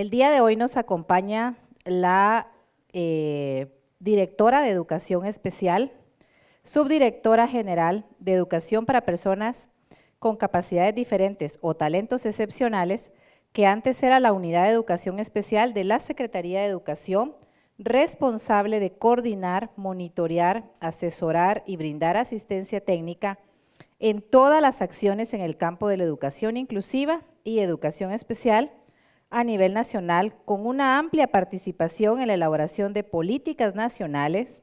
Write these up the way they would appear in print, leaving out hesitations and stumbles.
El día de hoy nos acompaña la directora de Educación Especial, subdirectora general de Educación para Personas con Capacidades Diferentes o Talentos Excepcionales, que antes era la Unidad de Educación Especial de la Secretaría de Educación, responsable de coordinar, monitorear, asesorar y brindar asistencia técnica en todas las acciones en el campo de la educación inclusiva y educación especial a nivel nacional, con una amplia participación en la elaboración de políticas nacionales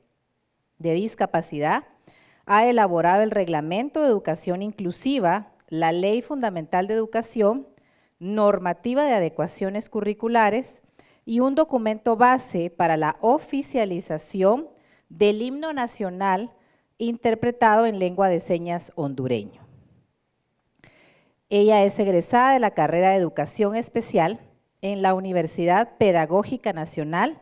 de discapacidad. Ha elaborado el Reglamento de Educación Inclusiva, la Ley Fundamental de Educación, normativa de adecuaciones curriculares y un documento base para la oficialización del himno nacional interpretado en lengua de señas hondureño. Ella es egresada de la carrera de Educación Especial en la Universidad Pedagógica Nacional,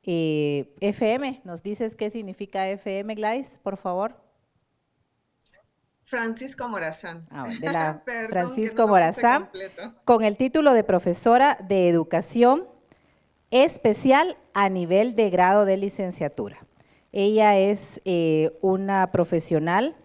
FM. ¿Nos dices qué significa FM, Gladys, por favor? Francisco Morazán. De la Perdón, Francisco que no Morazán, con el título de profesora de Educación Especial a nivel de grado de licenciatura. Ella es una profesional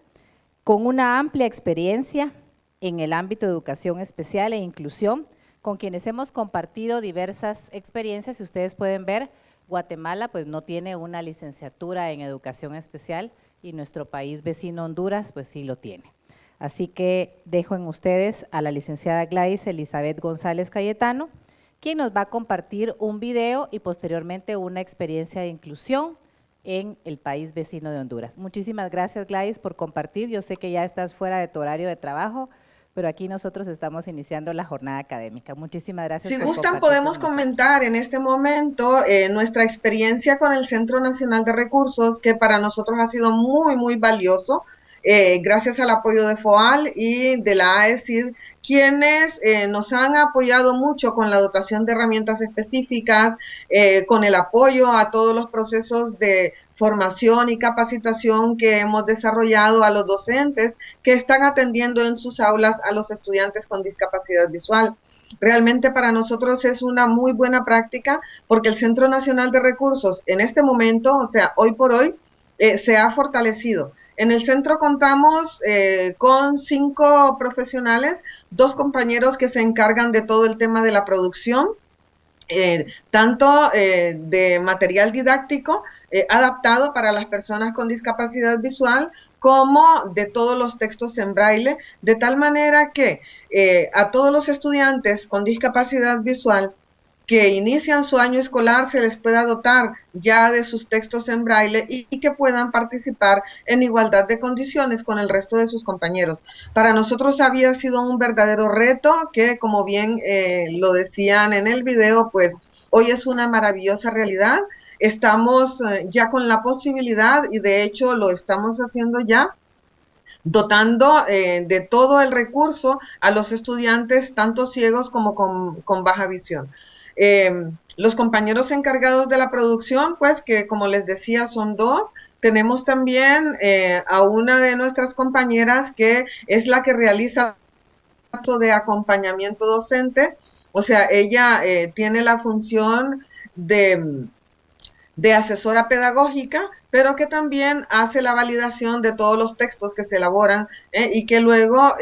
con una amplia experiencia en el ámbito de educación especial e inclusión, con quienes hemos compartido diversas experiencias. Si ustedes pueden ver, Guatemala pues no tiene una licenciatura en educación especial y nuestro país vecino Honduras pues sí lo tiene. Así que dejo en ustedes a la licenciada Gladys Elizabeth González Cayetano, quien nos va a compartir un video y posteriormente una experiencia de inclusión en el país vecino de Honduras. Muchísimas gracias, Gladys, por compartir. Yo sé que ya estás fuera de tu horario de trabajo, pero aquí nosotros estamos iniciando la jornada académica. Muchísimas gracias. Si gustan, podemos comentar en este momento nuestra experiencia con el Centro Nacional de Recursos, que para nosotros ha sido muy valioso, gracias al apoyo de FOAL y de la AECID, quienes nos han apoyado mucho con la dotación de herramientas específicas, con el apoyo a todos los procesos de formación y capacitación que hemos desarrollado a los docentes que están atendiendo en sus aulas a los estudiantes con discapacidad visual. Realmente para nosotros es una muy buena práctica porque el Centro Nacional de Recursos en este momento, o sea, hoy por hoy, se ha fortalecido. En el centro contamos con 5 profesionales, 2 compañeros que se encargan de todo el tema de la producción, tanto de material didáctico adaptado para las personas con discapacidad visual, como de todos los textos en braille, de tal manera que a todos los estudiantes con discapacidad visual que inician su año escolar se les pueda dotar ya de sus textos en braille y que puedan participar en igualdad de condiciones con el resto de sus compañeros. Para nosotros había sido un verdadero reto que, como bien lo decían en el video, pues hoy es una maravillosa realidad. Estamos ya con la posibilidad, y de hecho lo estamos haciendo ya, dotando de todo el recurso a los estudiantes, tanto ciegos como con baja visión. Los compañeros encargados de la producción, pues que como les decía son 2, tenemos también a una de nuestras compañeras que es la que realiza el acto de acompañamiento docente, o sea, ella tiene la función de asesora pedagógica, pero que también hace la validación de todos los textos que se elaboran y que luego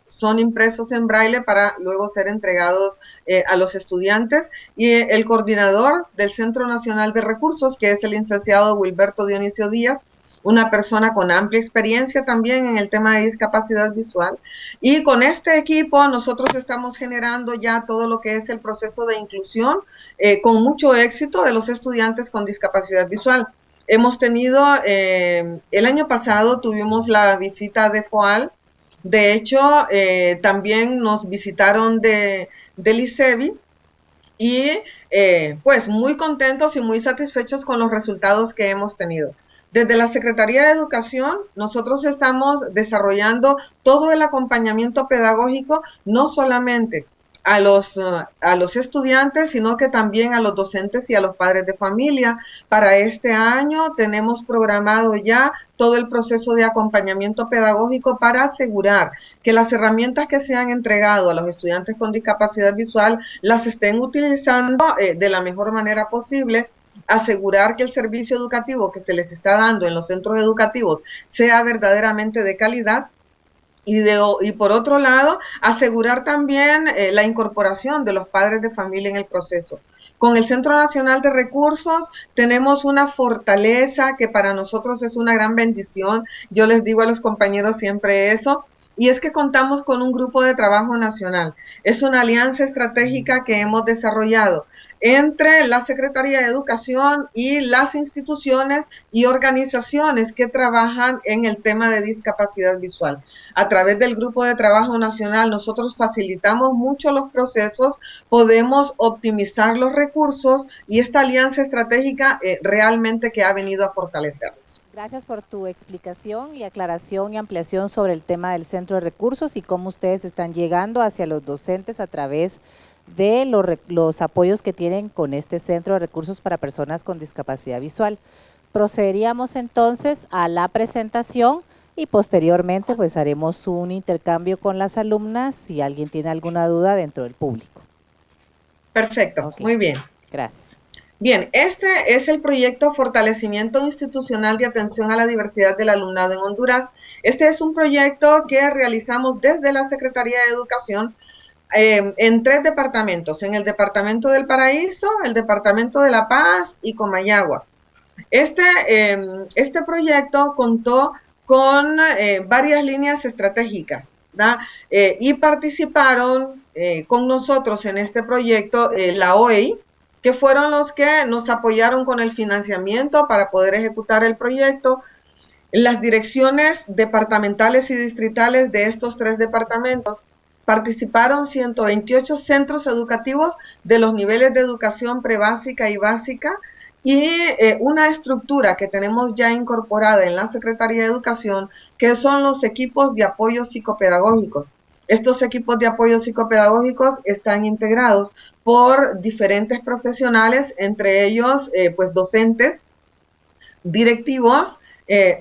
son impresos en braille para luego ser entregados a los estudiantes. Y el coordinador del Centro Nacional de Recursos, que es el licenciado Wilberto Dionisio Díaz, una persona con amplia experiencia también en el tema de discapacidad visual. Y con este equipo nosotros estamos generando ya todo lo que es el proceso de inclusión con mucho éxito de los estudiantes con discapacidad visual. Hemos tenido, el año pasado tuvimos la visita de FOAL, de hecho también nos visitaron del ICEBI, y pues muy contentos y muy satisfechos con los resultados que hemos tenido. Desde la Secretaría de Educación, nosotros estamos desarrollando todo el acompañamiento pedagógico, no solamente a los estudiantes, sino que también a los docentes y a los padres de familia. Para este año tenemos programado ya todo el proceso de acompañamiento pedagógico para asegurar que las herramientas que se han entregado a los estudiantes con discapacidad visual las estén utilizando de la mejor manera posible, asegurar que el servicio educativo que se les está dando en los centros educativos sea verdaderamente de calidad. Y por otro lado, asegurar también la incorporación de los padres de familia en el proceso. Con el Centro Nacional de Recursos tenemos una fortaleza que para nosotros es una gran bendición. Yo les digo a los compañeros siempre eso, y es que contamos con un grupo de trabajo nacional. Es una alianza estratégica que hemos desarrollado entre la Secretaría de Educación y las instituciones y organizaciones que trabajan en el tema de discapacidad visual. A través del Grupo de Trabajo Nacional nosotros facilitamos mucho los procesos, podemos optimizar los recursos y esta alianza estratégica realmente que ha venido a fortalecerlos. Gracias por tu explicación y aclaración y ampliación sobre el tema del Centro de Recursos y cómo ustedes están llegando hacia los docentes a través de los apoyos que tienen con este Centro de Recursos para Personas con Discapacidad Visual. Procederíamos entonces a la presentación y posteriormente pues haremos un intercambio con las alumnas si alguien tiene alguna duda dentro del público. Perfecto, okay. Muy bien. Gracias. Bien, este es el proyecto Fortalecimiento Institucional de Atención a la Diversidad del Alumnado en Honduras. Este es un proyecto que realizamos desde la Secretaría de Educación en 3 departamentos, en el Departamento del Paraíso, el Departamento de La Paz y Comayagua. Este proyecto contó con varias líneas estratégicas, ¿verdad? Y participaron con nosotros en este proyecto la OEI, que fueron los que nos apoyaron con el financiamiento para poder ejecutar el proyecto, las direcciones departamentales y distritales de estos 3 departamentos. Participaron 128 centros educativos de los niveles de educación prebásica y básica y una estructura que tenemos ya incorporada en la Secretaría de Educación, que son los equipos de apoyo psicopedagógicos. Estos equipos de apoyo psicopedagógicos están integrados por diferentes profesionales, entre ellos pues docentes, directivos,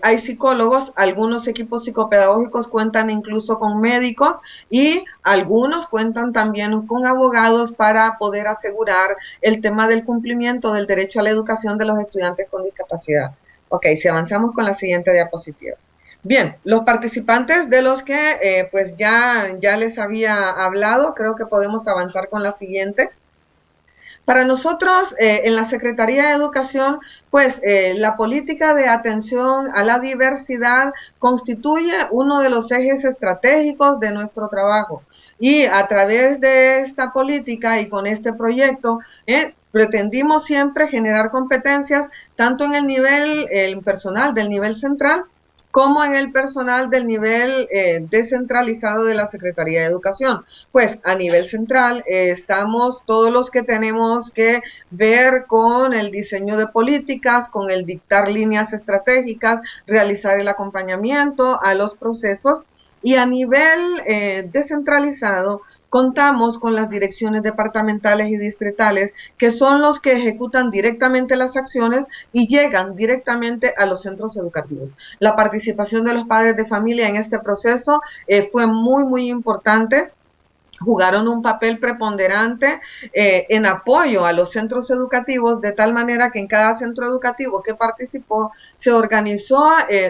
hay psicólogos, algunos equipos psicopedagógicos cuentan incluso con médicos y algunos cuentan también con abogados para poder asegurar el tema del cumplimiento del derecho a la educación de los estudiantes con discapacidad. Ok, si avanzamos con la siguiente diapositiva. Bien, los participantes de los que pues ya les había hablado, creo que podemos avanzar con la siguiente. Para nosotros, en la Secretaría de Educación, pues la política de atención a la diversidad constituye uno de los ejes estratégicos de nuestro trabajo. Y a través de esta política y con este proyecto, pretendimos siempre generar competencias tanto en el nivel personal del nivel central, como en el personal del nivel descentralizado de la Secretaría de Educación. Pues a nivel central estamos todos los que tenemos que ver con el diseño de políticas, con el dictar líneas estratégicas, realizar el acompañamiento a los procesos, y a nivel descentralizado contamos con las direcciones departamentales y distritales, que son los que ejecutan directamente las acciones y llegan directamente a los centros educativos. La participación de los padres de familia en este proceso fue muy importante. Jugaron un papel preponderante en apoyo a los centros educativos, de tal manera que en cada centro educativo que participó se organizó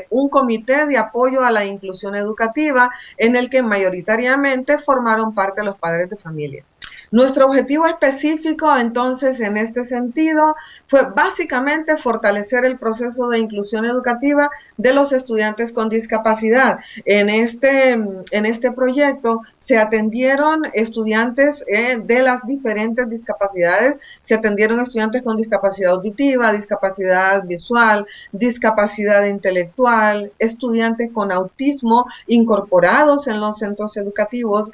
un comité de apoyo a la inclusión educativa en el que mayoritariamente formaron parte los padres de familia. Nuestro objetivo específico, entonces, en este sentido, fue básicamente fortalecer el proceso de inclusión educativa de los estudiantes con discapacidad. En este proyecto se atendieron estudiantes de las diferentes discapacidades, se atendieron estudiantes con discapacidad auditiva, discapacidad visual, discapacidad intelectual, estudiantes con autismo incorporados en los centros educativos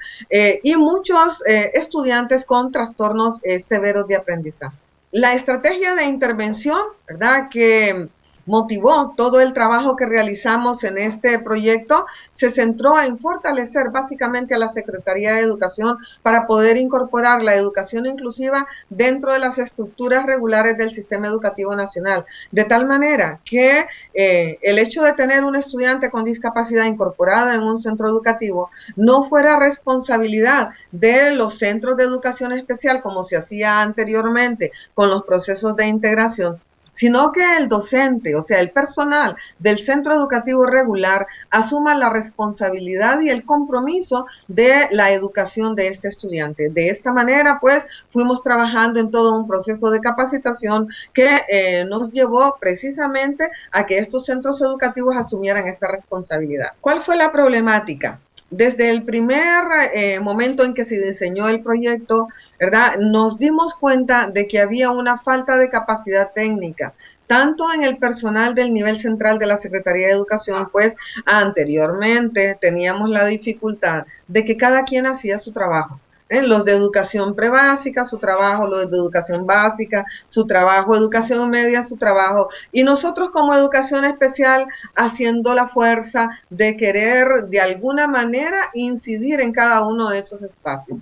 y muchos estudiantes con trastornos severos de aprendizaje. La estrategia de intervención, ¿verdad?, que motivó todo el trabajo que realizamos en este proyecto, se centró en fortalecer básicamente a la Secretaría de Educación para poder incorporar la educación inclusiva dentro de las estructuras regulares del sistema educativo nacional, de tal manera que el hecho de tener un estudiante con discapacidad incorporada en un centro educativo no fuera responsabilidad de los centros de educación especial como se hacía anteriormente con los procesos de integración, sino que el docente, o sea, el personal del centro educativo regular asuma la responsabilidad y el compromiso de la educación de este estudiante. De esta manera, pues, fuimos trabajando en todo un proceso de capacitación que nos llevó precisamente a que estos centros educativos asumieran esta responsabilidad. ¿Cuál fue la problemática? Desde el primer momento en que se diseñó el proyecto, ¿verdad?, nos dimos cuenta de que había una falta de capacidad técnica, tanto en el personal del nivel central de la Secretaría de Educación, pues anteriormente teníamos la dificultad de que cada quien hacía su trabajo. Los de educación prebásica, su trabajo, los de educación básica, su trabajo, educación media, su trabajo, y nosotros como educación especial haciendo la fuerza de querer de alguna manera incidir en cada uno de esos espacios.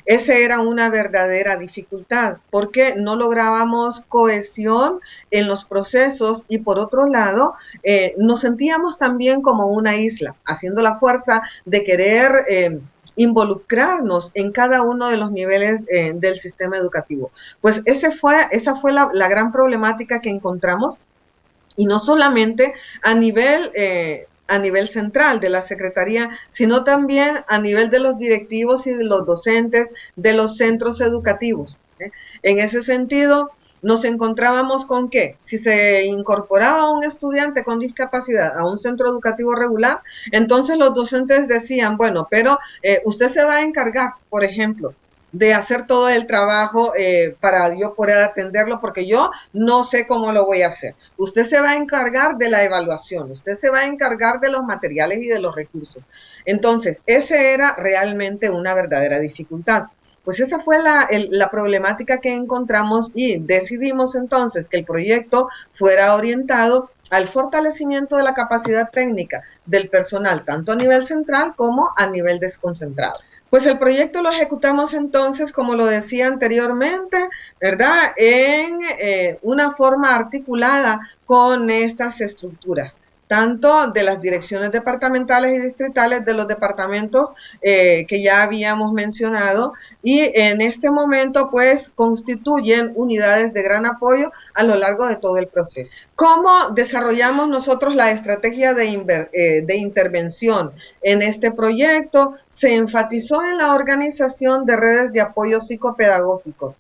Esa era una verdadera dificultad porque no lográbamos cohesión en los procesos y por otro lado nos sentíamos también como una isla, haciendo la fuerza de querer involucrarnos en cada uno de los niveles del sistema educativo. Pues esa fue la gran problemática que encontramos, y no solamente a nivel central de la Secretaría, sino también a nivel de los directivos y de los docentes de los centros educativos. En ese sentido, nos encontrábamos con que si se incorporaba un estudiante con discapacidad a un centro educativo regular, entonces los docentes decían, bueno, pero usted se va a encargar, por ejemplo, de hacer todo el trabajo para yo poder atenderlo, porque yo no sé cómo lo voy a hacer. Usted se va a encargar de la evaluación, usted se va a encargar de los materiales y de los recursos. Entonces, esa era realmente una verdadera dificultad. Pues esa fue la problemática que encontramos y decidimos entonces que el proyecto fuera orientado al fortalecimiento de la capacidad técnica del personal, tanto a nivel central como a nivel desconcentrado. Pues el proyecto lo ejecutamos entonces, como lo decía anteriormente, ¿verdad?, en una forma articulada con estas estructuras, tanto de las direcciones departamentales y distritales de los departamentos que ya habíamos mencionado, y en este momento pues constituyen unidades de gran apoyo a lo largo de todo el proceso. ¿Cómo desarrollamos nosotros la estrategia de intervención en este proyecto? Se enfatizó en la organización de redes de apoyo psicopedagógico.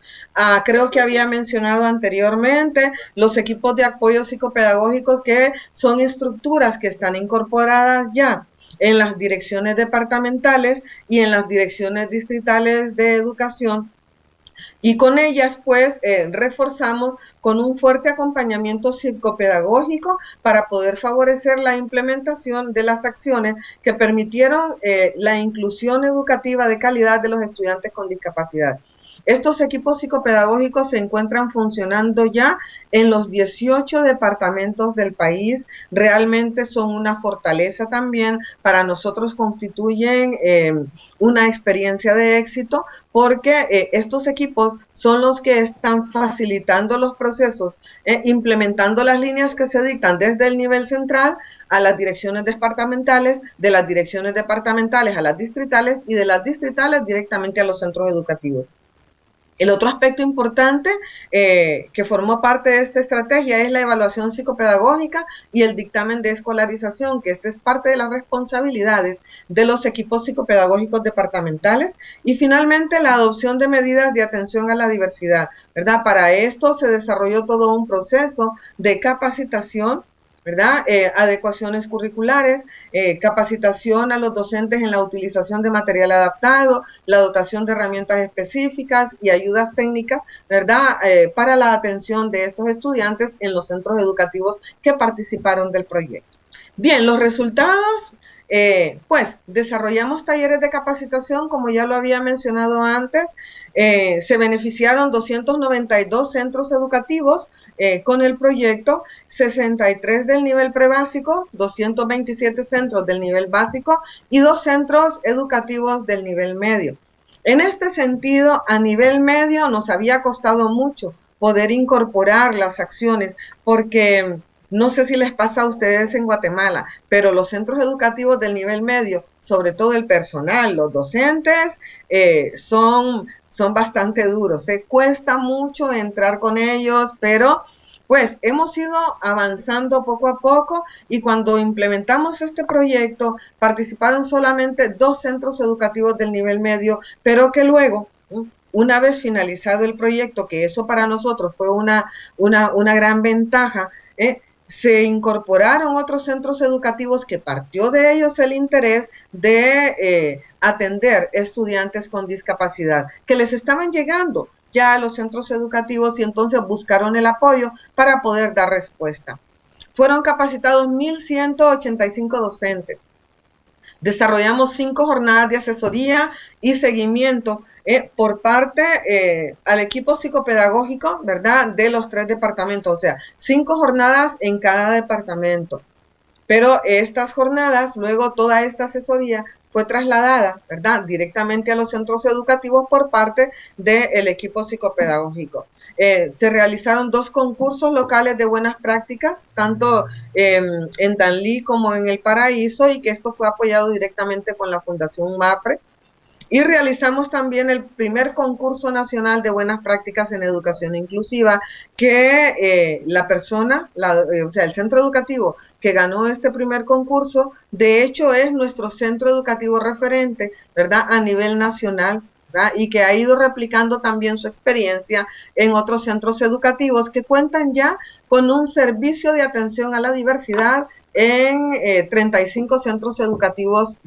Creo que había mencionado anteriormente los equipos de apoyo psicopedagógicos, que son estructuras que están incorporadas ya en las direcciones departamentales y en las direcciones distritales de educación, y con ellas pues reforzamos con un fuerte acompañamiento psicopedagógico para poder favorecer la implementación de las acciones que permitieron la inclusión educativa de calidad de los estudiantes con discapacidad. Estos equipos psicopedagógicos se encuentran funcionando ya en los 18 departamentos del país. Realmente son una fortaleza también. Para nosotros constituyen una experiencia de éxito, porque estos equipos son los que están facilitando los procesos, implementando las líneas que se dictan desde el nivel central a las direcciones departamentales, de las direcciones departamentales a las distritales y de las distritales directamente a los centros educativos. El otro aspecto importante que formó parte de esta estrategia es la evaluación psicopedagógica y el dictamen de escolarización, que este es parte de las responsabilidades de los equipos psicopedagógicos departamentales. Y finalmente la adopción de medidas de atención a la diversidad, ¿verdad? Para esto se desarrolló todo un proceso de capacitación, ¿verdad? Adecuaciones curriculares, capacitación a los docentes en la utilización de material adaptado, la dotación de herramientas específicas y ayudas técnicas, ¿verdad? Para la atención de estos estudiantes en los centros educativos que participaron del proyecto. Bien, los resultados pues desarrollamos talleres de capacitación, como ya lo había mencionado antes. Se beneficiaron 292 centros educativos con el proyecto, 63 del nivel prebásico, 227 centros del nivel básico y 2 centros educativos del nivel medio. En este sentido, a nivel medio nos había costado mucho poder incorporar las acciones, porque no sé si les pasa a ustedes en Guatemala, pero los centros educativos del nivel medio, sobre todo el personal, los docentes, son bastante duros. Cuesta mucho entrar con ellos, pero pues hemos ido avanzando poco a poco, y cuando implementamos este proyecto participaron solamente 2 centros educativos del nivel medio, pero que luego, una vez finalizado el proyecto, que eso para nosotros fue una gran ventaja, se incorporaron otros centros educativos que partió de ellos el interés de atender estudiantes con discapacidad, que les estaban llegando ya a los centros educativos, y entonces buscaron el apoyo para poder dar respuesta. Fueron capacitados 1,185 docentes. Desarrollamos 5 jornadas de asesoría y seguimiento por parte al equipo psicopedagógico, ¿verdad?, de los 3 departamentos, o sea, 5 jornadas en cada departamento. Pero estas jornadas, luego toda esta asesoría fue trasladada, ¿verdad?, directamente a los centros educativos por parte del equipo psicopedagógico. Se realizaron 2 concursos locales de buenas prácticas, tanto en Danlí como en El Paraíso, y que esto fue apoyado directamente con la Fundación MAPRE. Y realizamos también el primer concurso nacional de buenas prácticas en educación inclusiva, que la persona, o sea, el centro educativo que ganó este primer concurso, de hecho es nuestro centro educativo referente, ¿verdad?, a nivel nacional, ¿verdad?, y que ha ido replicando también su experiencia en otros centros educativos que cuentan ya con un servicio de atención a la diversidad en 35 centros educativos,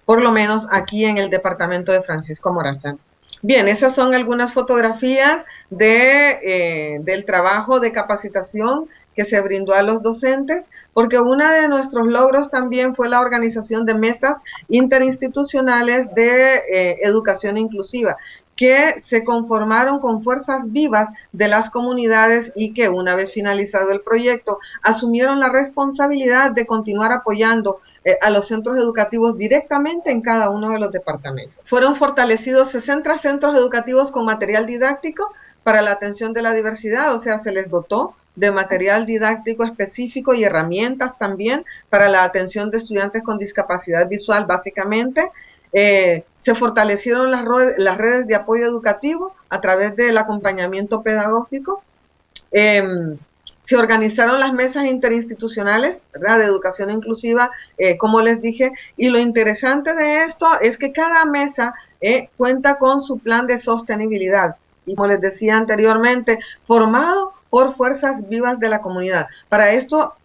por lo menos aquí en el departamento de Francisco Morazán. Bien, esas son algunas fotografías del trabajo de capacitación que se brindó a los docentes, porque uno de nuestros logros también fue la organización de mesas interinstitucionales de educación inclusiva, que se conformaron con fuerzas vivas de las comunidades, y que una vez finalizado el proyecto asumieron la responsabilidad de continuar apoyando a los centros educativos directamente en cada uno de los departamentos. Fueron fortalecidos 60 centros educativos con material didáctico para la atención de la diversidad, o sea, se les dotó de material didáctico específico y herramientas también para la atención de estudiantes con discapacidad visual, básicamente. Se fortalecieron las redes de apoyo educativo a través del acompañamiento pedagógico. Se organizaron las mesas interinstitucionales, ¿verdad?, de educación inclusiva, como les dije, y lo interesante de esto es que cada mesa cuenta con su plan de sostenibilidad, y como les decía anteriormente, formado por fuerzas vivas de la comunidad. Para esto,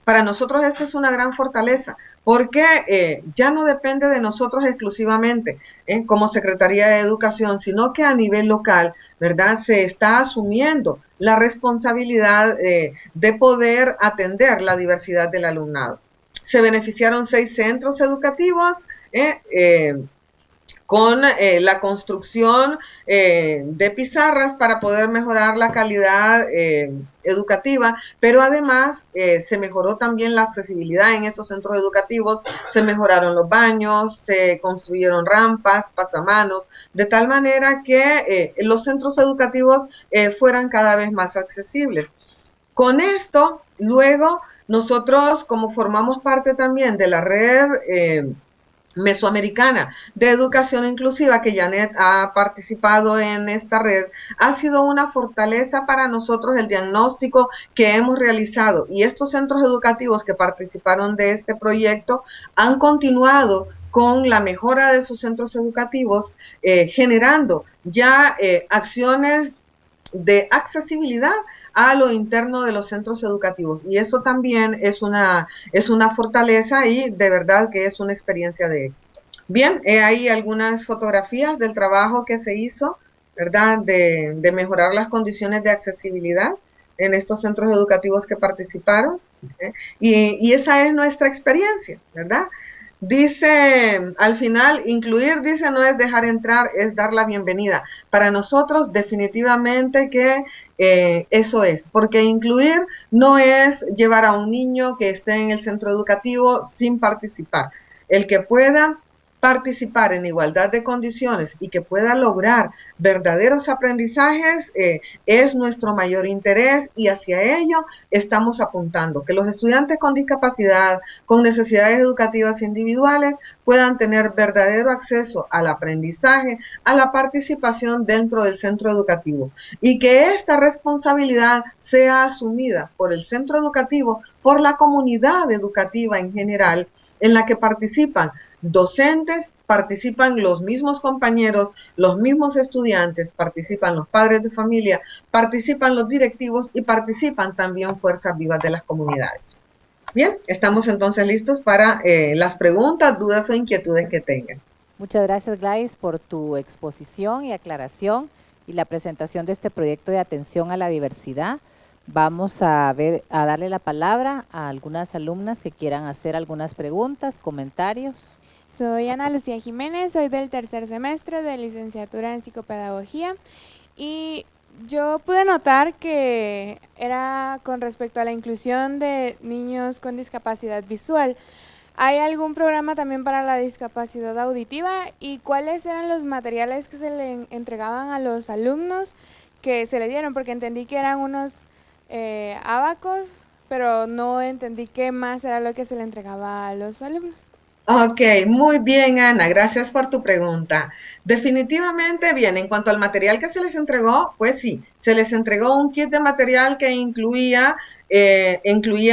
para nosotros esta es una gran fortaleza, porque ya no depende de nosotros exclusivamente como Secretaría de Educación, sino que a nivel local, ¿verdad?, se está asumiendo la responsabilidad de poder atender la diversidad del alumnado. Se beneficiaron 6 centros educativos con la construcción de pizarras para poder mejorar la calidad educativa, pero además se mejoró también la accesibilidad en esos centros educativos, se mejoraron los baños, se construyeron rampas, pasamanos, de tal manera que los centros educativos fueran cada vez más accesibles. Con esto, luego, nosotros, como formamos parte también de la red mesoamericana de educación inclusiva, que Janet ha participado en esta red, ha sido una fortaleza para nosotros el diagnóstico que hemos realizado, y estos centros educativos que participaron de este proyecto han continuado con la mejora de sus centros educativos, generando ya acciones de accesibilidad a lo interno de los centros educativos, y eso también es una fortaleza, y de verdad que es una experiencia de éxito. Bien, ahí algunas fotografías del trabajo que se hizo, ¿verdad?, de mejorar las condiciones de accesibilidad en estos centros educativos que participaron. Y esa es nuestra experiencia, ¿verdad? Dice, al final, incluir, dice, no es dejar entrar, es dar la bienvenida. Para nosotros, definitivamente que eso es, porque incluir no es llevar a un niño que esté en el centro educativo sin participar. El que pueda participar en igualdad de condiciones y que pueda lograr verdaderos aprendizajes es nuestro mayor interés y hacia ello estamos apuntando, que los estudiantes con discapacidad, con necesidades educativas individuales, puedan tener verdadero acceso al aprendizaje, a la participación dentro del centro educativo y que esta responsabilidad sea asumida por el centro educativo, por la comunidad educativa en general, en la que participan docentes, participan los mismos compañeros, los mismos estudiantes, participan los padres de familia, participan los directivos y participan también fuerzas vivas de las comunidades. Bien, estamos entonces listos para las preguntas, dudas o inquietudes que tengan. Muchas gracias, Gladys, por tu exposición y aclaración y la presentación de este proyecto de atención a la diversidad. Vamos a darle la palabra a algunas alumnas que quieran hacer algunas preguntas, comentarios. Soy Ana Lucía Jiménez, soy del tercer semestre de licenciatura en psicopedagogía y yo pude notar que era con respecto a la inclusión de niños con discapacidad visual. ¿Hay algún programa también para la discapacidad auditiva? ¿Y cuáles eran los materiales que se le entregaban a los alumnos que se le dieron? Porque entendí que eran unos abacos, pero no entendí qué más era lo que se le entregaba a los alumnos. Ok, muy bien, Ana, gracias por tu pregunta. Definitivamente, bien, en cuanto al material que se les entregó, pues sí, se les entregó un kit de material que incluía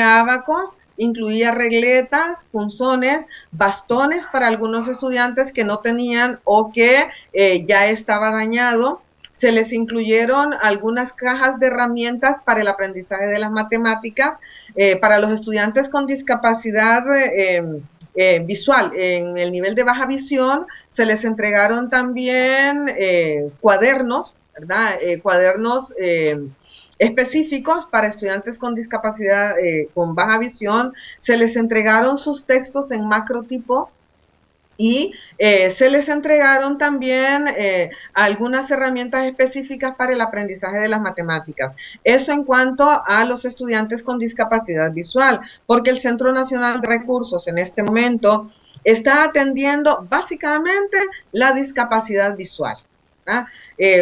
abacos, incluía regletas, punzones, bastones para algunos estudiantes que no tenían o que ya estaba dañado. Se les incluyeron algunas cajas de herramientas para el aprendizaje de las matemáticas, para los estudiantes con discapacidad visual. En el nivel de baja visión se les entregaron también cuadernos, ¿verdad? Cuadernos específicos para estudiantes con discapacidad con baja visión. Se les entregaron sus textos en macrotipo y se les entregaron también algunas herramientas específicas para el aprendizaje de las matemáticas. Eso en cuanto a los estudiantes con discapacidad visual, porque el Centro Nacional de Recursos en este momento está atendiendo básicamente la discapacidad visual.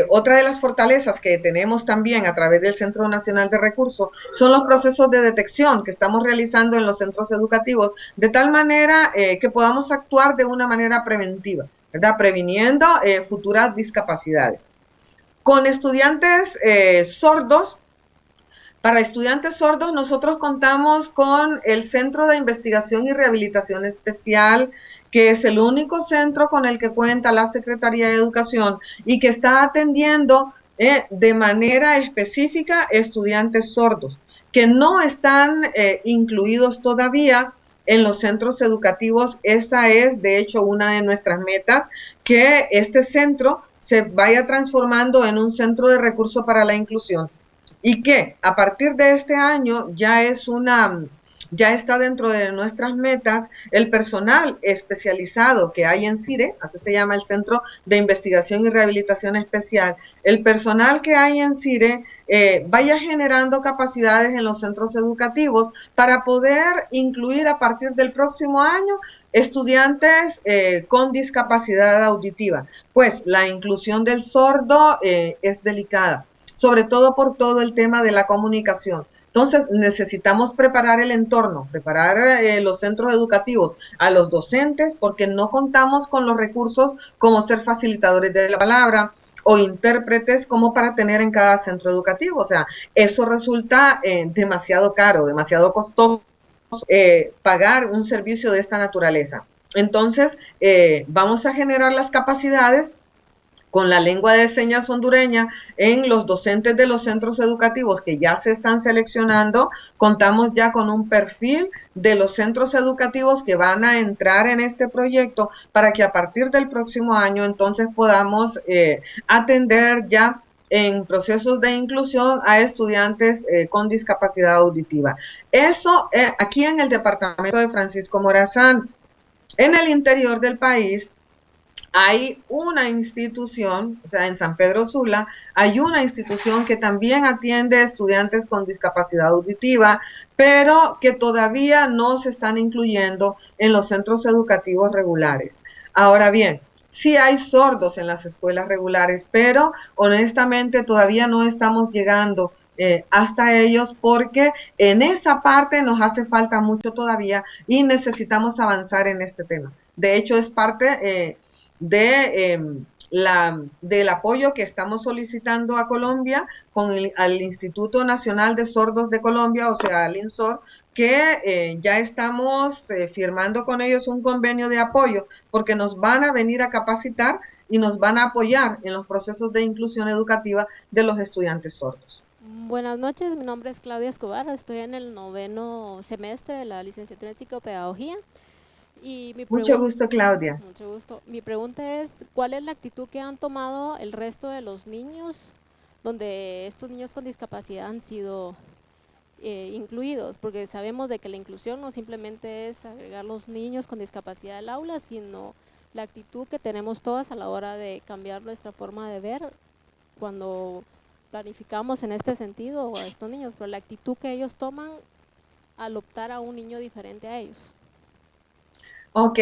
Otra de las fortalezas que tenemos también a través del Centro Nacional de Recursos son los procesos de detección que estamos realizando en los centros educativos, de tal manera que podamos actuar de una manera preventiva, ¿verdad? Previniendo futuras discapacidades. Con estudiantes sordos, para estudiantes sordos nosotros contamos con el Centro de Investigación y Rehabilitación Especial, que es el único centro con el que cuenta la Secretaría de Educación y que está atendiendo de manera específica estudiantes sordos, que no están incluidos todavía en los centros educativos. Esa es, de hecho, una de nuestras metas, que este centro se vaya transformando en un centro de recursos para la inclusión y que a partir de este año ya está dentro de nuestras metas el personal especializado que hay en CIRE, así se llama el Centro de Investigación y Rehabilitación Especial, el personal que hay en CIRE vaya generando capacidades en los centros educativos para poder incluir a partir del próximo año estudiantes con discapacidad auditiva. Pues la inclusión del sordo es delicada, sobre todo por todo el tema de la comunicación. Entonces necesitamos preparar el entorno, preparar los centros educativos, a los docentes, porque no contamos con los recursos como ser facilitadores de la palabra o intérpretes como para tener en cada centro educativo. O sea, eso resulta demasiado caro, demasiado costoso pagar un servicio de esta naturaleza. Entonces, vamos a generar las capacidades con la lengua de señas hondureña en los docentes de los centros educativos que ya se están seleccionando. Contamos ya con un perfil de los centros educativos que van a entrar en este proyecto para que a partir del próximo año entonces podamos atender ya en procesos de inclusión a estudiantes con discapacidad auditiva. Eso aquí en el departamento de Francisco Morazán. En el interior del país hay una institución, o sea, en San Pedro Sula, hay una institución que también atiende a estudiantes con discapacidad auditiva, pero que todavía no se están incluyendo en los centros educativos regulares. Ahora bien, sí hay sordos en las escuelas regulares, pero honestamente todavía no estamos llegando hasta ellos porque en esa parte nos hace falta mucho todavía y necesitamos avanzar en este tema. De hecho, es parte del apoyo que estamos solicitando a Colombia con al Instituto Nacional de Sordos de Colombia, o sea, al INSOR, que ya estamos firmando con ellos un convenio de apoyo porque nos van a venir a capacitar y nos van a apoyar en los procesos de inclusión educativa de los estudiantes sordos. Buenas noches, mi nombre es Claudia Escobar, estoy en el 9º semestre de la licenciatura en psicopedagogía. Y mucho gusto, Claudia. Mucho gusto. Mi pregunta es, ¿cuál es la actitud que han tomado el resto de los niños, donde estos niños con discapacidad han sido incluidos? Porque sabemos de que la inclusión no simplemente es agregar los niños con discapacidad al aula, sino la actitud que tenemos todas a la hora de cambiar nuestra forma de ver cuando planificamos en este sentido a estos niños, pero la actitud que ellos toman al optar a un niño diferente a ellos. Ok,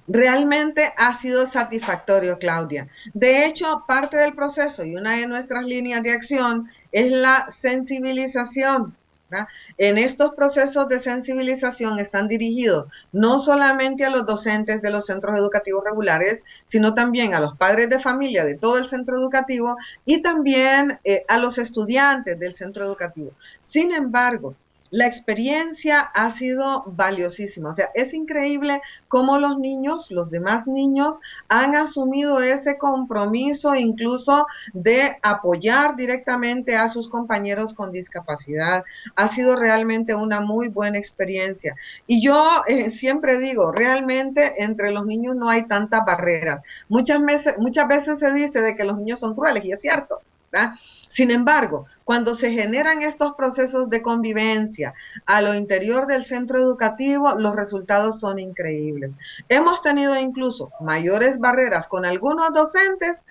realmente ha sido satisfactorio, Claudia. De hecho, parte del proceso y una de nuestras líneas de acción es la sensibilización, ¿verdad? En estos procesos de sensibilización están dirigidos no solamente a los docentes de los centros educativos regulares, sino también a los padres de familia de todo el centro educativo y también a los estudiantes del centro educativo. Sin embargo, la experiencia ha sido valiosísima, o sea, es increíble cómo los niños, los demás niños, han asumido ese compromiso incluso de apoyar directamente a sus compañeros con discapacidad. Ha sido realmente una muy buena experiencia. Y yo siempre digo, realmente entre los niños no hay tantas barreras. Muchas veces se dice de que los niños son crueles, y es cierto, ¿verdad? Sin embargo, cuando se generan estos procesos de convivencia a lo interior del centro educativo, los resultados son increíbles. Hemos tenido incluso mayores barreras con algunos docentes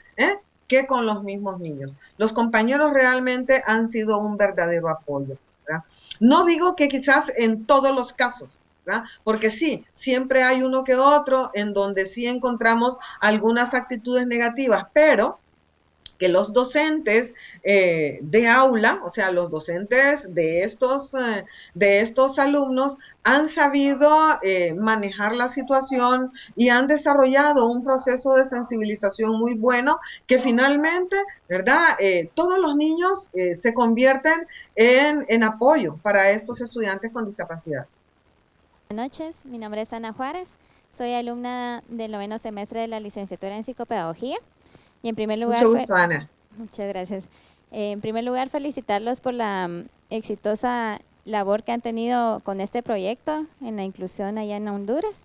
que con los mismos niños. Los compañeros realmente han sido un verdadero apoyo, ¿verdad? No digo que quizás en todos los casos, ¿verdad? Porque sí, siempre hay uno que otro en donde sí encontramos algunas actitudes negativas, pero que los docentes de aula, o sea, los docentes de estos alumnos han sabido manejar la situación y han desarrollado un proceso de sensibilización muy bueno que finalmente, ¿verdad? Todos los niños se convierten en apoyo para estos estudiantes con discapacidad. Buenas noches, mi nombre es Ana Juárez, soy alumna del 9º semestre de la licenciatura en psicopedagogía. Y en primer lugar, mucho gusto, Ana. Muchas gracias. En primer lugar, felicitarlos por la exitosa labor que han tenido con este proyecto en la inclusión allá en Honduras.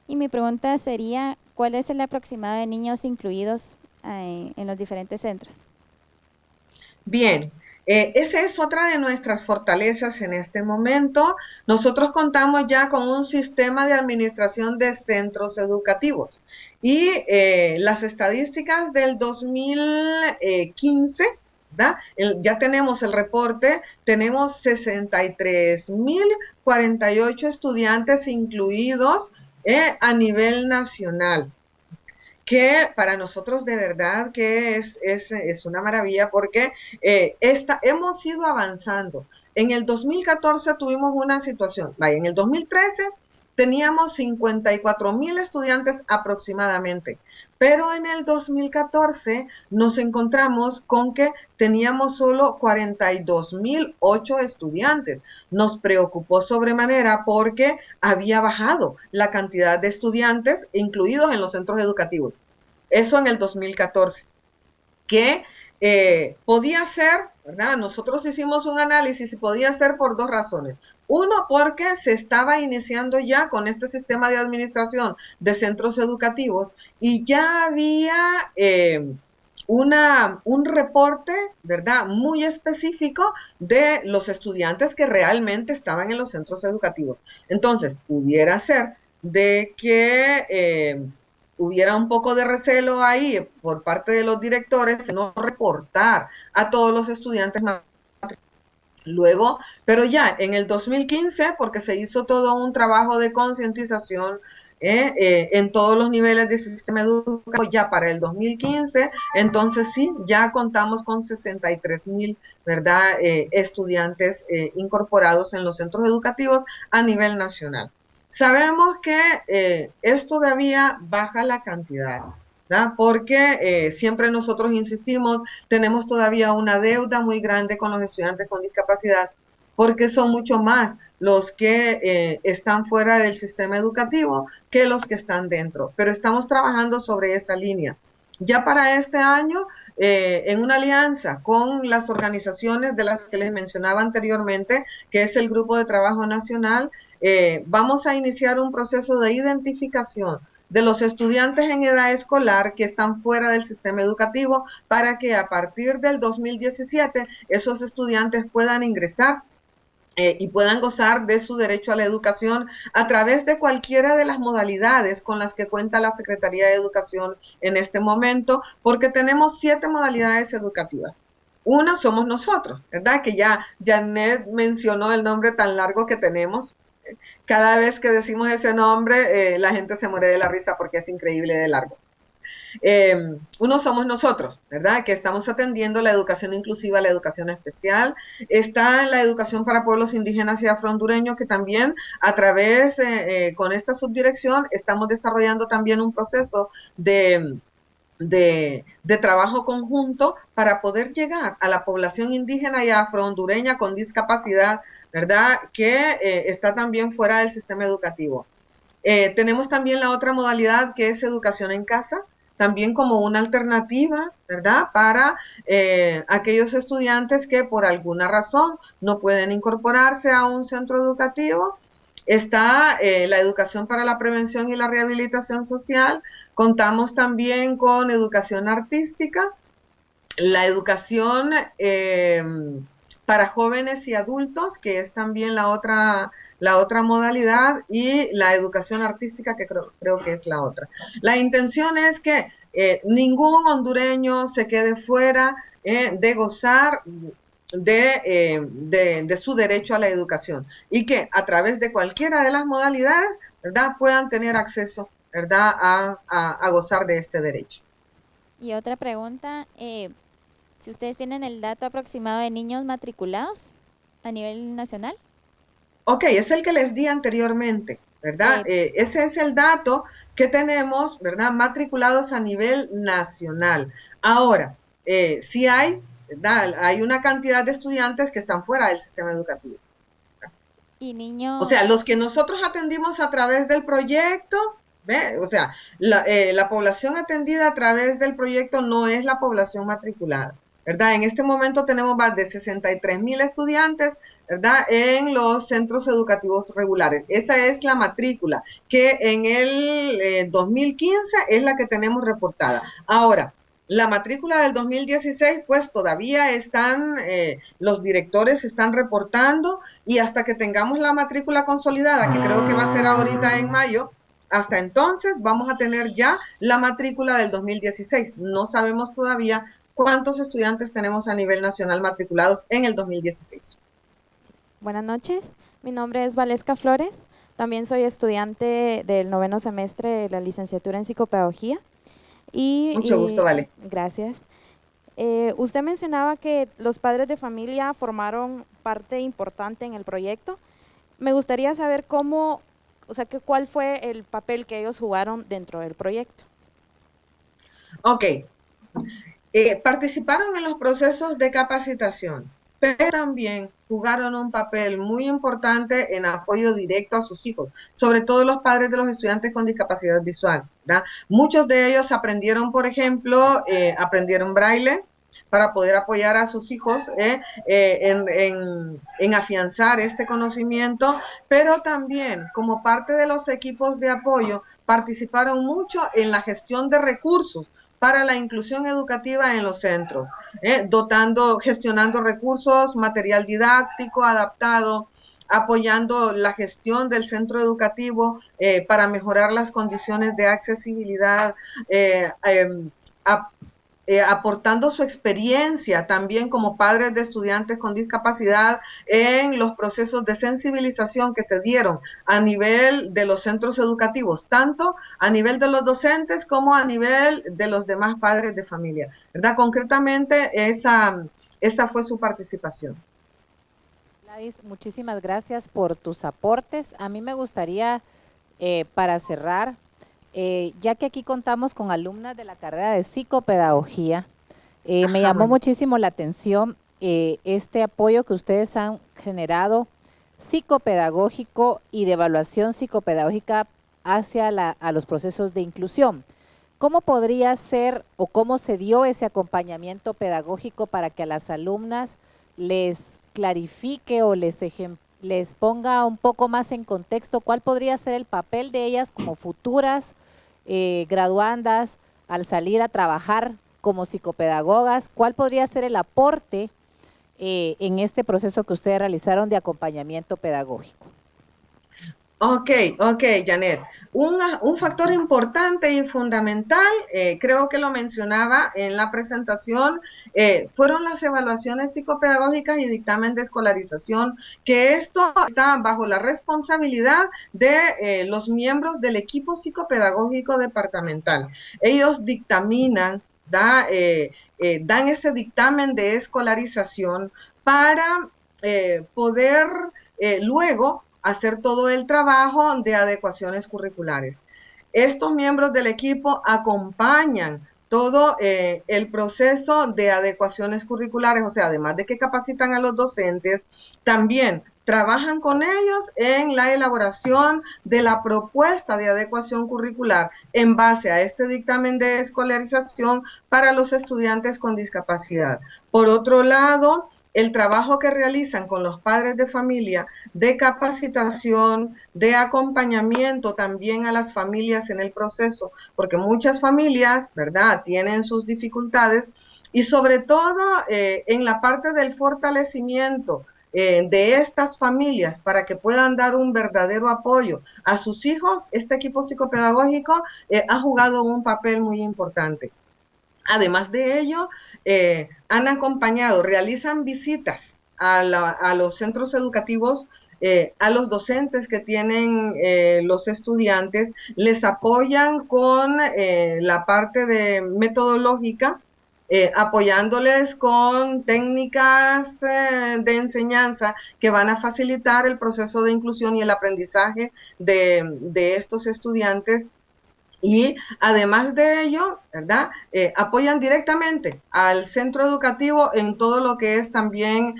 Y mi pregunta sería, ¿cuál es el aproximado de niños incluidos en los diferentes centros? Bien, esa es otra de nuestras fortalezas en este momento. Nosotros contamos ya con un sistema de administración de centros educativos y las estadísticas del 2015, ¿verdad? Ya tenemos el reporte, tenemos 63.048 estudiantes incluidos a nivel nacional, que para nosotros de verdad que es una maravilla porque hemos ido avanzando. En el 2014 tuvimos una situación, en el 2013 teníamos 54.000 estudiantes aproximadamente, pero en el 2014 nos encontramos con que teníamos solo 42.008 estudiantes. Nos preocupó sobremanera porque había bajado la cantidad de estudiantes incluidos en los centros educativos. Eso en el 2014, que podía ser, ¿verdad? Nosotros hicimos un análisis y podía ser por dos razones. Uno, porque se estaba iniciando ya con este sistema de administración de centros educativos y ya había un reporte, ¿verdad?, muy específico de los estudiantes que realmente estaban en los centros educativos. Entonces, pudiera ser de que hubiera un poco de recelo ahí por parte de los directores de no reportar a todos los estudiantes luego, pero ya en el 2015, porque se hizo todo un trabajo de concientización en todos los niveles del sistema educativo, ya para el 2015, entonces sí, ya contamos con 63,000, ¿verdad?, estudiantes incorporados en los centros educativos a nivel nacional. Sabemos que es todavía baja la cantidad, ¿verdad?, porque siempre nosotros insistimos, tenemos todavía una deuda muy grande con los estudiantes con discapacidad, porque son mucho más los que están fuera del sistema educativo que los que están dentro, pero estamos trabajando sobre esa línea. Ya para este año, en una alianza con las organizaciones de las que les mencionaba anteriormente, que es el Grupo de Trabajo Nacional, vamos a iniciar un proceso de identificación de los estudiantes en edad escolar que están fuera del sistema educativo para que a partir del 2017 esos estudiantes puedan ingresar y puedan gozar de su derecho a la educación a través de cualquiera de las modalidades con las que cuenta la Secretaría de Educación en este momento, porque tenemos 7 modalidades educativas. Una somos nosotros, ¿verdad?, que ya Janet mencionó el nombre tan largo que tenemos. Cada vez que decimos ese nombre, la gente se muere de la risa porque es increíble de largo. Uno somos nosotros, ¿verdad?, que estamos atendiendo la educación inclusiva, la educación especial. Está la educación para pueblos indígenas y afrohondureños, que también a través, con esta subdirección, estamos desarrollando también un proceso de trabajo conjunto para poder llegar a la población indígena y afrohondureña con discapacidad, ¿verdad?, que está también fuera del sistema educativo. Tenemos también la otra modalidad, que es educación en casa, también como una alternativa, ¿verdad?, para aquellos estudiantes que por alguna razón no pueden incorporarse a un centro educativo. Está la educación para la prevención y la rehabilitación social. Contamos también con educación artística, la educación para jóvenes y adultos, que es también la otra modalidad, y la educación artística, que creo que es la otra. La intención es que ningún hondureño se quede fuera de gozar de su derecho a la educación, y que a través de cualquiera de las modalidades, ¿verdad?, puedan tener acceso, ¿verdad?, a gozar de este derecho. Y otra pregunta, si ustedes tienen el dato aproximado de niños matriculados a nivel nacional. Ok, es el que les di anteriormente, ¿verdad? Ese es el dato que tenemos, ¿verdad?, matriculados a nivel nacional. Ahora, sí hay, ¿verdad?, hay una cantidad de estudiantes que están fuera del sistema educativo. Y niños... O sea, los que nosotros atendimos a través del proyecto, ¿ve? O sea, la población atendida a través del proyecto no es la población matriculada, ¿verdad? En este momento tenemos más de 63,000 estudiantes, ¿verdad?, en los centros educativos regulares. Esa es la matrícula, que en el 2015 es la que tenemos reportada. Ahora, la matrícula del 2016, pues todavía están, los directores están reportando, y hasta que tengamos la matrícula consolidada, que creo que va a ser ahorita en mayo, hasta entonces vamos a tener ya la matrícula del 2016. No sabemos todavía cuántos estudiantes tenemos a nivel nacional matriculados en el 2016. Buenas noches, mi nombre es Valesca Flores, también soy estudiante del 9º semestre de la licenciatura en psicopedagogía. Mucho gusto, Vale. Gracias. Usted mencionaba que los padres de familia formaron parte importante en el proyecto. Me gustaría saber cómo, o sea, cuál fue el papel que ellos jugaron dentro del proyecto. Ok. Participaron en los procesos de capacitación, pero también jugaron un papel muy importante en apoyo directo a sus hijos, sobre todo los padres de los estudiantes con discapacidad visual, ¿verdad? Muchos de ellos aprendieron, por ejemplo, aprendieron braille para poder apoyar a sus hijos en afianzar este conocimiento, pero también como parte de los equipos de apoyo participaron mucho en la gestión de recursos, para la inclusión educativa en los centros, gestionando recursos, material didáctico adaptado, apoyando la gestión del centro educativo para mejorar las condiciones de accesibilidad, aportando su experiencia también como padres de estudiantes con discapacidad en los procesos de sensibilización que se dieron a nivel de los centros educativos, tanto a nivel de los docentes como a nivel de los demás padres de familia, ¿verdad? Concretamente, esa fue su participación. Gladys, muchísimas gracias por tus aportes. A mí me gustaría, para cerrar, ya que aquí contamos con alumnas de la carrera de psicopedagogía, me llamó muchísimo la atención este apoyo que ustedes han generado psicopedagógico y de evaluación psicopedagógica hacia a los procesos de inclusión. ¿Cómo podría ser o cómo se dio ese acompañamiento pedagógico para que a las alumnas les clarifique o les ponga un poco más en contexto cuál podría ser el papel de ellas como futuras graduandas al salir a trabajar como psicopedagogas? ¿Cuál podría ser el aporte en este proceso que ustedes realizaron de acompañamiento pedagógico? Ok, Janet. Un factor importante y fundamental, creo que lo mencionaba en la presentación, fueron las evaluaciones psicopedagógicas y dictamen de escolarización, que esto está bajo la responsabilidad de los miembros del equipo psicopedagógico departamental. Ellos dictaminan, dan ese dictamen de escolarización para poder luego hacer todo el trabajo de adecuaciones curriculares. Estos miembros del equipo acompañan todo el proceso de adecuaciones curriculares, o sea, además de que capacitan a los docentes, también trabajan con ellos en la elaboración de la propuesta de adecuación curricular en base a este dictamen de escolarización para los estudiantes con discapacidad. Por otro lado, el trabajo que realizan con los padres de familia de capacitación, de acompañamiento también a las familias en el proceso, porque muchas familias, ¿verdad?, tienen sus dificultades y sobre todo en la parte del fortalecimiento de estas familias para que puedan dar un verdadero apoyo a sus hijos, este equipo psicopedagógico ha jugado un papel muy importante. Además de ello, han acompañado, realizan visitas a los centros educativos, a los docentes que tienen los estudiantes, les apoyan con la parte de metodológica, apoyándoles con técnicas de enseñanza que van a facilitar el proceso de inclusión y el aprendizaje de estos estudiantes. Y además de ello, ¿verdad?, apoyan directamente al centro educativo en todo lo que es también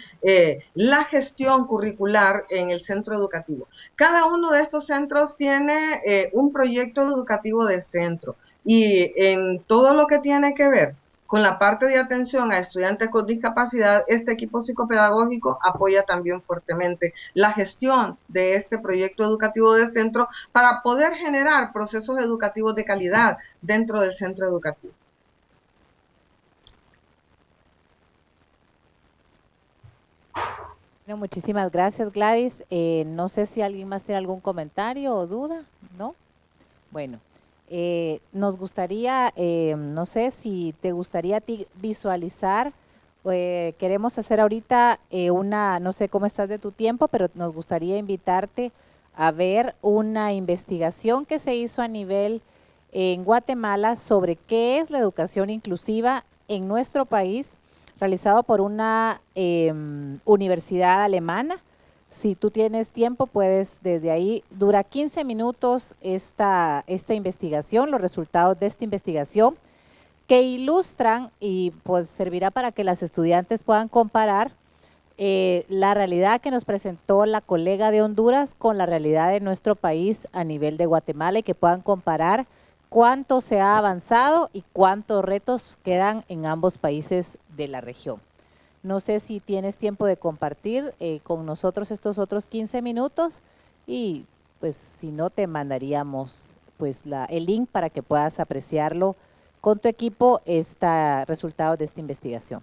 la gestión curricular en el centro educativo. Cada uno de estos centros tiene un proyecto educativo de centro y en todo lo que tiene que ver con la parte de atención a estudiantes con discapacidad, este equipo psicopedagógico apoya también fuertemente la gestión de este proyecto educativo de centro para poder generar procesos educativos de calidad dentro del centro educativo. Bueno, muchísimas gracias, Gladys. No sé si alguien más tiene algún comentario o duda, ¿no? Bueno. Nos gustaría, no sé si te gustaría a ti visualizar, queremos hacer ahorita no sé cómo estás de tu tiempo, pero nos gustaría invitarte a ver una investigación que se hizo a nivel en Guatemala sobre qué es la educación inclusiva en nuestro país, realizado por una universidad alemana. Si tú tienes tiempo, puedes desde ahí, dura 15 minutos esta investigación, los resultados de esta investigación, que ilustran y pues servirá para que las estudiantes puedan comparar la realidad que nos presentó la colega de Honduras con la realidad de nuestro país a nivel de Guatemala y que puedan comparar cuánto se ha avanzado y cuántos retos quedan en ambos países de la región. No sé si tienes tiempo de compartir con nosotros estos otros 15 minutos y pues si no te mandaríamos pues el link para que puedas apreciarlo con tu equipo resultados de esta investigación.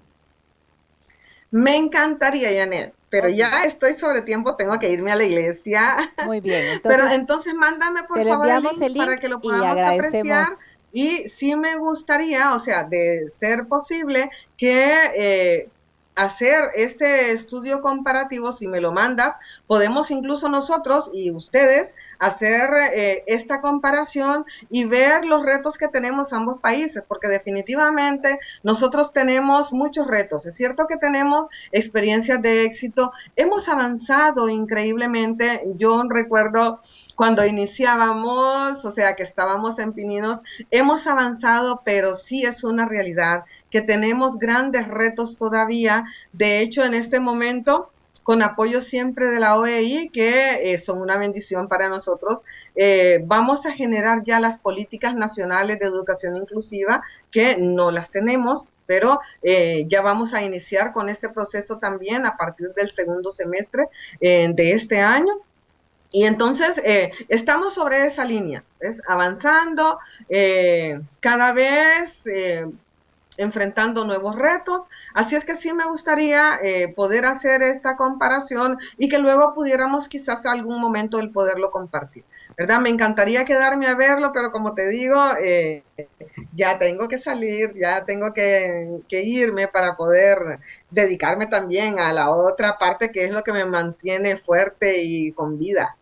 Me encantaría, Janet, pero ya estoy sobre tiempo, tengo que irme a la iglesia. Muy bien, entonces, pero entonces mándame por favor el link para que lo podamos apreciar. Y sí me gustaría, o sea, de ser posible, que hacer este estudio comparativo, si me lo mandas, podemos incluso nosotros y ustedes hacer esta comparación y ver los retos que tenemos ambos países, porque definitivamente nosotros tenemos muchos retos. Es cierto que tenemos experiencias de éxito, hemos avanzado increíblemente. Yo recuerdo cuando iniciábamos, o sea, que estábamos en Pininos, hemos avanzado, pero sí es una realidad que tenemos grandes retos todavía. De hecho, en este momento, con apoyo siempre de la OEI, que son una bendición para nosotros, vamos a generar ya las políticas nacionales de educación inclusiva, que no las tenemos, pero ya vamos a iniciar con este proceso también a partir del segundo semestre de este año. Y entonces estamos sobre esa línea, ¿ves? Avanzando, cada vez enfrentando nuevos retos. Así es que sí me gustaría poder hacer esta comparación y que luego pudiéramos quizás algún momento el poderlo compartir, ¿verdad? Me encantaría quedarme a verlo, pero como te digo, ya tengo que salir, ya tengo que irme para poder dedicarme también a la otra parte que es lo que me mantiene fuerte y con vida.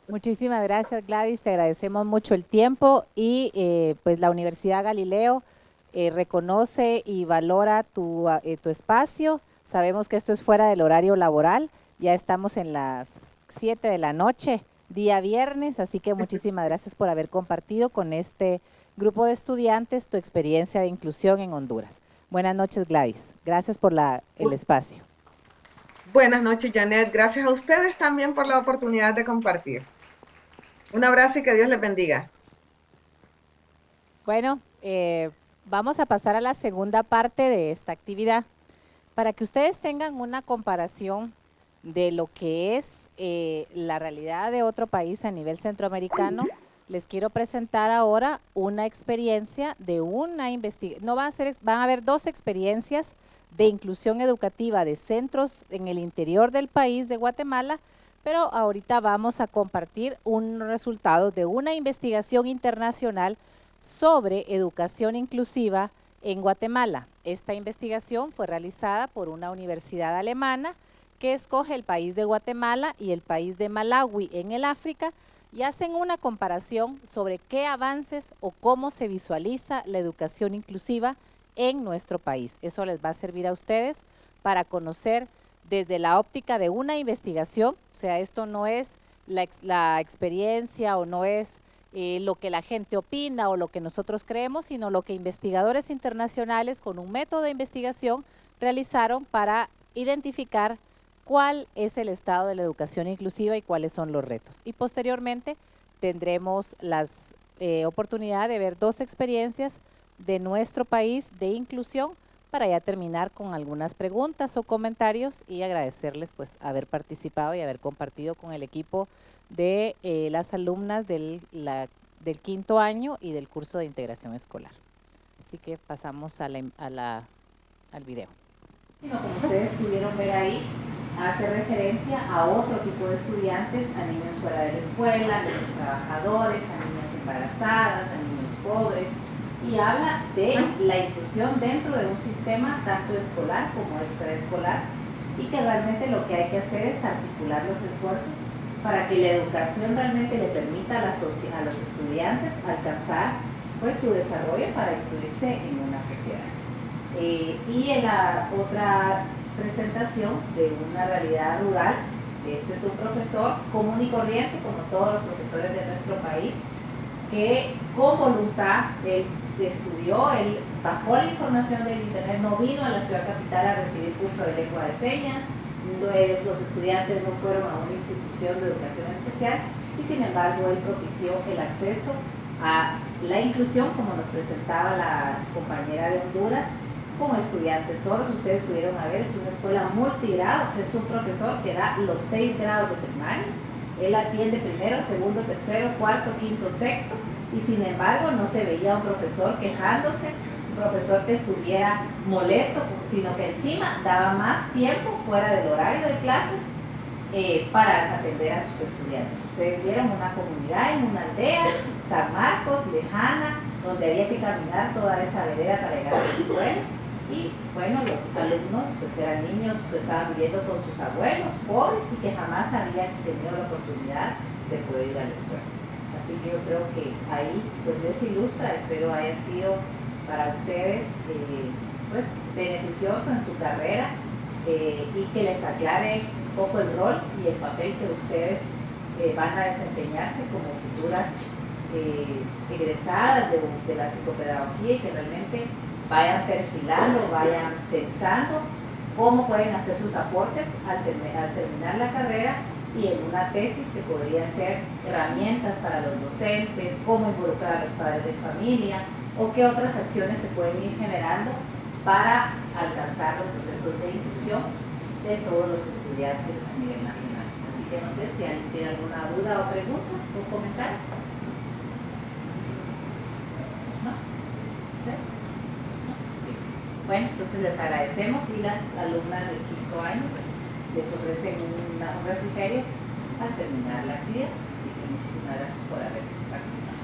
Muchísimas gracias, Gladys, te agradecemos mucho el tiempo y pues la Universidad Galileo reconoce y valora tu espacio. Sabemos que esto es fuera del horario laboral, ya estamos en las 7 de la noche, día viernes, así que muchísimas gracias por haber compartido con este grupo de estudiantes tu experiencia de inclusión en Honduras. Buenas noches, Gladys. Gracias por el espacio. Buenas noches, Janet. Gracias a ustedes también por la oportunidad de compartir. Un abrazo y que Dios les bendiga. Bueno, vamos a pasar a la segunda parte de esta actividad. Para que ustedes tengan una comparación de lo que es la realidad de otro país a nivel centroamericano, les quiero presentar ahora una experiencia de una investigación. Van a haber dos experiencias de inclusión educativa de centros en el interior del país de Guatemala, pero ahorita vamos a compartir un resultado de una investigación internacional sobre educación inclusiva en Guatemala. Esta investigación fue realizada por una universidad alemana que escoge el país de Guatemala y el país de Malawi en el África y hacen una comparación sobre qué avances o cómo se visualiza la educación inclusiva en nuestro país. Eso les va a servir a ustedes para conocer desde la óptica de una investigación, o sea, esto no es la experiencia o no es lo que la gente opina o lo que nosotros creemos, sino lo que investigadores internacionales con un método de investigación realizaron para identificar cuál es el estado de la educación inclusiva y cuáles son los retos. Y posteriormente tendremos la oportunidad de ver dos experiencias de nuestro país de inclusión para ya terminar con algunas preguntas o comentarios y agradecerles pues haber participado y haber compartido con el equipo de las alumnas del quinto año y del curso de integración escolar. Así que pasamos al video. Como ustedes pudieron ver ahí, hace referencia a otro tipo de estudiantes, a niños fuera de la escuela, a niños trabajadores, a niñas embarazadas, a niños pobres, y habla de la inclusión dentro de un sistema tanto escolar como extraescolar, y que realmente lo que hay que hacer es articular los esfuerzos para que la educación realmente le permita a los estudiantes alcanzar pues su desarrollo para incluirse en una sociedad. Y en la otra presentación de una realidad rural, este es un profesor común y corriente, como todos los profesores de nuestro país, que con voluntad él estudió, él bajó la información del internet, no vino a la ciudad capital a recibir curso de lengua de señas, los estudiantes no fueron a una institución de educación especial y sin embargo él propició el acceso a la inclusión, como nos presentaba la compañera de Honduras, con estudiantes sordos. Ustedes pudieron ver, es una escuela multigrado, o sea, es un profesor que da los 6 grados de primaria, Él atiende primero, segundo, tercero, cuarto, quinto, sexto, y sin embargo no se veía un profesor quejándose, un profesor que estuviera molesto, sino que encima daba más tiempo fuera del horario de clases para atender a sus estudiantes. Ustedes vieron una comunidad en una aldea, San Marcos, lejana, donde había que caminar toda esa vereda para llegar a la escuela. Y bueno, los alumnos pues eran niños que estaban viviendo con sus abuelos, pobres, y que jamás habían tenido la oportunidad de poder ir a la escuela. Así que yo creo que ahí pues les ilustra, espero haya sido para ustedes pues beneficioso en su carrera y que les aclare un poco el rol y el papel que ustedes van a desempeñarse como futuras egresadas de la psicopedagogía, y que realmente vayan perfilando, vayan pensando cómo pueden hacer sus aportes al terminar la carrera, y en una tesis que podría ser herramientas para los docentes, cómo involucrar a los padres de familia o qué otras acciones se pueden ir generando para alcanzar los procesos de inclusión de todos los estudiantes a nivel nacional. Así que no sé si alguien tiene alguna duda o pregunta o comentario. ¿No? ¿Ustedes? Bueno, entonces les agradecemos, y las alumnas del quinto año pues, les ofrecen un refrigerio al terminar la actividad. Así que muchísimas gracias por haber participado.